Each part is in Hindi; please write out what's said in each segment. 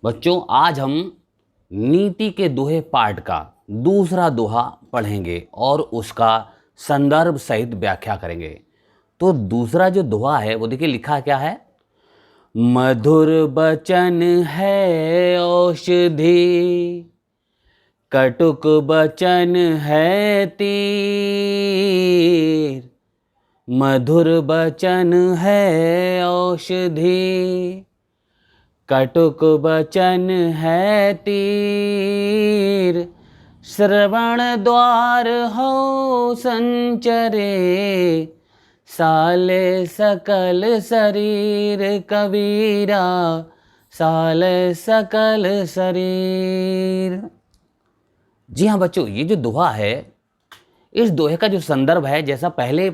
बच्चों, आज हम नीति के दोहे पाठ का दूसरा दोहा पढ़ेंगे और उसका संदर्भ सहित व्याख्या करेंगे। तो दूसरा जो दोहा है वो देखिए लिखा क्या है। मधुर बचन है औषधि, कटुक बचन है तीर। मधुर बचन है औषधि, कटुक बचन है तीर। श्रवण द्वार हो संचरे, साले सकल शरीर कबीरा, साले सकल शरीर। जी हाँ बच्चों, ये जो दोहा है, इस दोहे का जो संदर्भ है जैसा पहले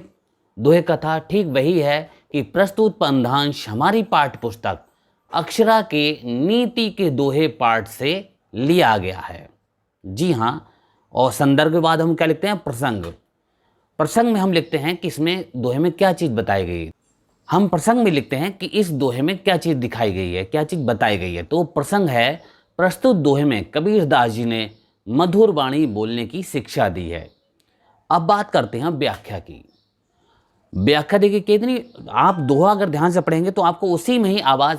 दोहे का था ठीक वही है कि प्रस्तुत पंद्यांश हमारी पाठ्य पुस्तक अक्षरा के नीति के दोहे पाठ से लिया गया है। जी हाँ, और संदर्भ के बाद हम क्या लिखते हैं, प्रसंग। प्रसंग में हम लिखते हैं कि इसमें दोहे में क्या चीज़ बताई गई है। हम प्रसंग में लिखते हैं कि इस दोहे में क्या चीज़ दिखाई गई है, क्या चीज़ बताई गई है। तो प्रसंग है, प्रस्तुत दोहे में कबीर दास जी ने मधुर वाणी बोलने की शिक्षा दी है। अब बात करते हैं व्याख्या की। व्याख्या देखिए कितनी, आप दोहा अगर ध्यान से पढ़ेंगे तो आपको उसी में ही आवाज़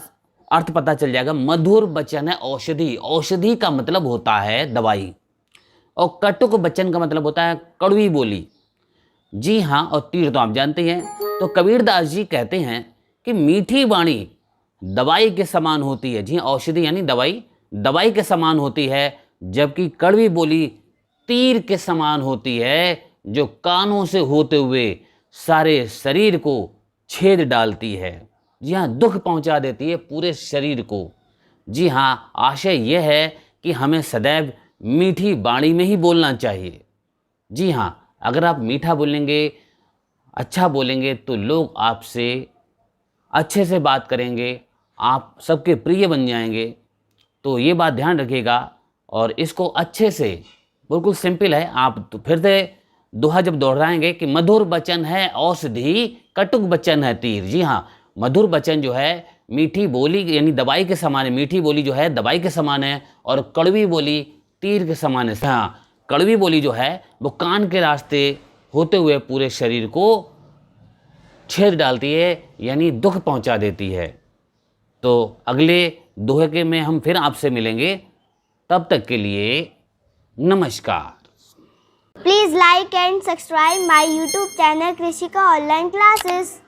अर्थ पता चल जाएगा। मधुर वचन है औषधि, औषधि का मतलब होता है दवाई, और कटुक वचन का मतलब होता है कड़वी बोली। जी हाँ, और तीर तो आप जानते हैं। तो कबीरदास जी कहते हैं कि मीठी वाणी दवाई के समान होती है। जी, औषधि यानी दवाई, दवाई के समान होती है, जबकि कड़वी बोली तीर के समान होती है, जो कानों से होते हुए सारे शरीर को छेद डालती है। जी हाँ, दुख पहुंचा देती है पूरे शरीर को। जी हाँ, आशय यह है कि हमें सदैव मीठी वाणी में ही बोलना चाहिए। जी हाँ, अगर आप मीठा बोलेंगे, अच्छा बोलेंगे तो लोग आपसे अच्छे से बात करेंगे, आप सबके प्रिय बन जाएंगे। तो ये बात ध्यान रखिएगा और इसको अच्छे से, बिल्कुल सिंपल है। आप तो फिर से दोहा जब दोहराएंगे कि मधुर वचन है औषधि, कटुक वचन है तीर। जी हाँ, मधुर वचन जो है मीठी बोली यानी दवाई के समान है, मीठी बोली जो है दवाई के समान है, और कड़वी बोली तीर के समान है। हाँ, कड़वी बोली जो है वो कान के रास्ते होते हुए पूरे शरीर को छेद डालती है, यानी दुख पहुंचा देती है। तो अगले दोहे के में हम फिर आपसे मिलेंगे, तब तक के लिए नमस्कार। Please like and subscribe my YouTube channel Krishika Online Classes.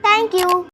Thank you.